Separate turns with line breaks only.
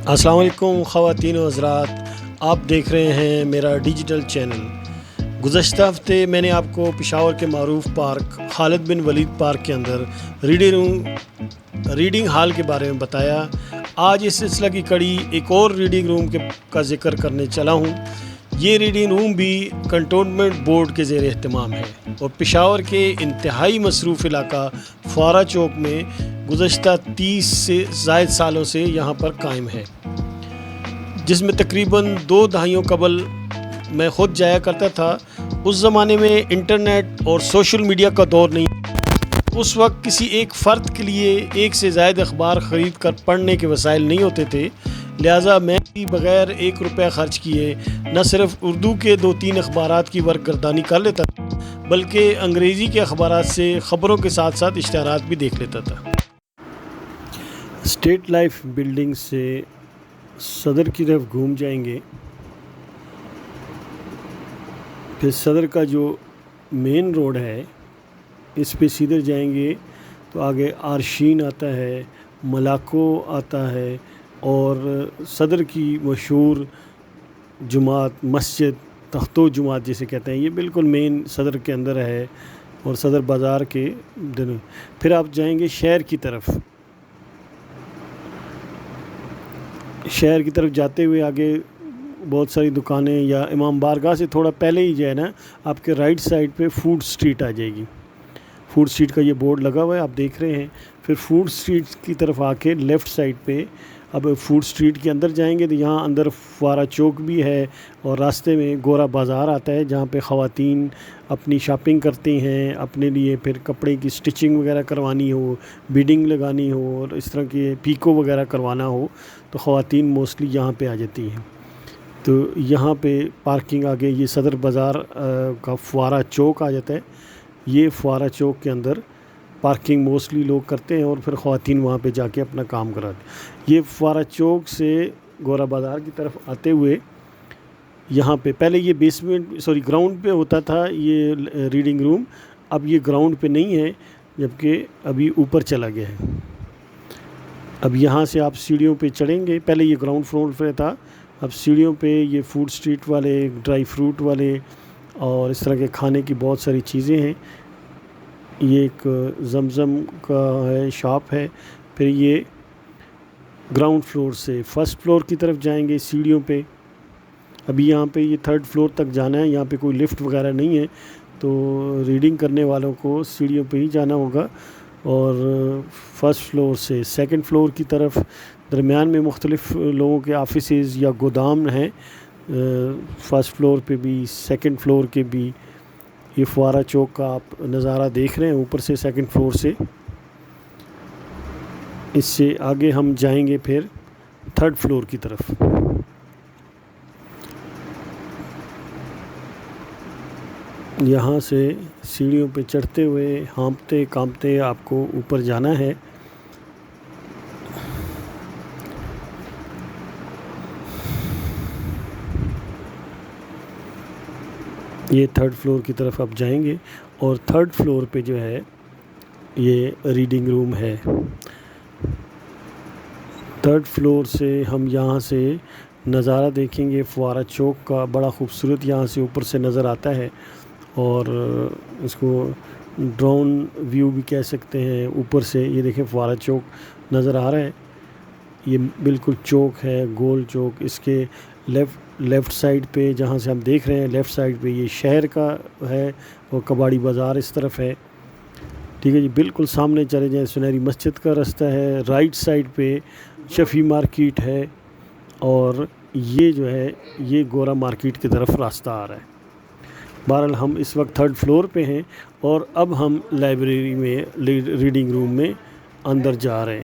السلام علیکم خواتین و حضرات، آپ دیکھ رہے ہیں میرا ڈیجیٹل چینل۔ گزشتہ ہفتے میں نے آپ کو پشاور کے معروف پارک خالد بن ولید پارک کے اندر ریڈنگ ہال کے بارے میں بتایا۔ آج اس سلسلہ کی کڑی ایک اور ریڈنگ روم کا ذکر کرنے چلا ہوں۔ یہ ریڈنگ روم بھی کنٹونمنٹ بورڈ کے زیر اہتمام ہے اور پشاور کے انتہائی مصروف علاقہ فوارہ چوک میں گزشتہ 30 سے زائد سالوں سے یہاں پر قائم ہے، جس میں تقریباً 2 دہائیوں قبل میں خود جایا کرتا تھا۔ اس زمانے میں انٹرنیٹ اور سوشل میڈیا کا دور نہیں، اس وقت کسی ایک فرد کے لیے ایک سے زائد اخبار خرید کر پڑھنے کے وسائل نہیں ہوتے تھے، لہٰذا میں بھی بغیر 1 روپے خرچ کیے نہ صرف اردو کے 2-3 اخبارات کی ورق کر لیتا تھا، بلکہ انگریزی کے اخبارات سے خبروں کے ساتھ ساتھ اشتہارات بھی دیکھ لیتا تھا۔ اسٹیٹ لائف بلڈنگ سے صدر کی طرف گھوم جائیں گے، پھر صدر کا جو مین روڈ ہے اس پہ سیدھے جائیں گے تو آگے آرشین آتا ہے، ملاکو آتا ہے، اور صدر کی مشہور جماعت مسجد تختو جماعت جسے کہتے ہیں، یہ بالکل مین صدر کے اندر ہے اور صدر بازار کے دن۔ پھر آپ جائیں گے شہر کی طرف جاتے ہوئے آگے بہت ساری دکانیں، یا امام بارگاہ سے تھوڑا پہلے ہی جو ہے نا آپ کے رائٹ سائڈ پہ فوڈ اسٹریٹ آ جائے گی۔ فوڈ اسٹریٹ کا یہ بورڈ لگا ہوا ہے، آپ دیکھ رہے ہیں۔ پھر فوڈ اسٹریٹ کی طرف آ کے لیفٹ سائڈ پہ اب فوڈ اسٹریٹ کے اندر جائیں گے تو یہاں اندر فوارہ چوک بھی ہے، اور راستے میں گورا بازار آتا ہے جہاں پہ خواتین اپنی شاپنگ کرتی ہیں، اپنے لیے پھر کپڑے کی سٹچنگ وغیرہ کروانی ہو، بیڈنگ لگانی ہو، اور اس طرح کے پیکو وغیرہ کروانا ہو تو خواتین موسٹلی یہاں پہ آ جاتی ہیں۔ تو یہاں پہ پارکنگ آگے یہ صدر بازار کا فوارہ چوک آ جاتا ہے۔ یہ فوارہ چوک کے اندر پارکنگ موسٹلی لوگ کرتے ہیں اور پھر خواتین وہاں پہ جا کے اپنا کام کراتے ہیں۔ یہ فوارہ چوک سے گورا بازار کی طرف آتے ہوئے یہاں پہ پہلے یہ گراؤنڈ پہ ہوتا تھا یہ ریڈنگ روم، اب یہ گراؤنڈ پہ نہیں ہے جبکہ ابھی اوپر چلا گیا ہے۔ اب یہاں سے آپ سیڑھیوں پہ چڑھیں گے، پہلے یہ گراؤنڈ فلور پہ تھا، اب سیڑھیوں پہ یہ فوڈ اسٹریٹ والے، ڈرائی فروٹ والے اور اس طرح کے کھانے کی بہت ساری چیزیں ہیں۔ یہ ایک زمزم کا ہے شاپ ہے۔ پھر یہ گراؤنڈ فلور سے فرسٹ فلور کی طرف جائیں گے سیڑھیوں پہ۔ ابھی یہاں پہ یہ 3rd فلور تک جانا ہے، یہاں پہ کوئی لفٹ وغیرہ نہیں ہے تو ریڈنگ کرنے والوں کو سیڑھیوں پہ ہی جانا ہوگا۔ اور فرسٹ فلور سے 2nd فلور کی طرف درمیان میں مختلف لوگوں کے آفیسز یا گودام ہیں، فرسٹ فلور پہ بھی 2nd فلور کے بھی۔ یہ فوارہ چوک کا آپ نظارہ دیکھ رہے ہیں اوپر سے 2nd فلور سے۔ اس سے آگے ہم جائیں گے پھر 3rd فلور کی طرف۔ یہاں سے سیڑھیوں پہ چڑھتے ہوئے ہانپتے کانپتے آپ کو اوپر جانا ہے۔ یہ 3rd فلور کی طرف آپ جائیں گے اور 3rd فلور پہ جو ہے یہ ریڈنگ روم ہے۔ 3rd فلور سے ہم یہاں سے نظارہ دیکھیں گے فوارہ چوک کا، بڑا خوبصورت یہاں سے اوپر سے نظر آتا ہے، اور اس کو ڈرون ویو بھی کہہ سکتے ہیں اوپر سے۔ یہ دیکھیں فوارہ چوک نظر آ رہا ہے، یہ بالکل چوک ہے، گول چوک۔ اس کے لیفٹ سائڈ پہ جہاں سے ہم دیکھ رہے ہیں لیفٹ سائڈ پہ یہ شہر کا ہے اور کباڑی بازار اس طرف ہے، ٹھیک ہے جی۔ بالکل سامنے چلے جائیں سنہری مسجد کا راستہ ہے، رائٹ سائڈ پہ شفیع مارکیٹ ہے، اور یہ جو ہے یہ گورا مارکیٹ کی طرف راستہ آ رہا ہے۔ بہرحال ہم اس وقت 3rd فلور پہ ہیں اور اب ہم لائبریری میں ریڈنگ روم میں اندر جا رہے